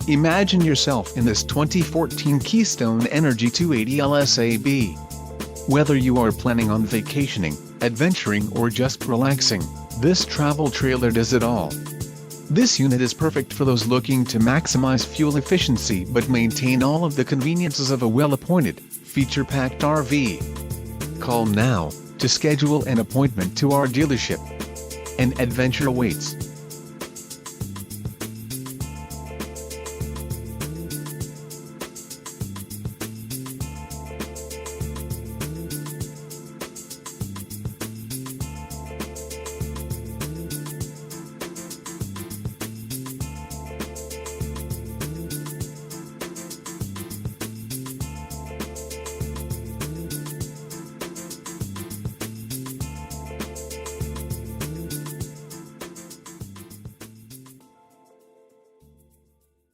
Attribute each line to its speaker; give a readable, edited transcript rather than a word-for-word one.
Speaker 1: Imagine yourself in this 2014 Keystone Energy 280 LSAB. Whether you are planning on vacationing, adventuring or just relaxing, this travel trailer does it all. This unit is perfect for those looking to maximize fuel efficiency but maintain all of the conveniences of a well-appointed, feature-packed RV. Call now to schedule an appointment to our dealership. An adventure awaits.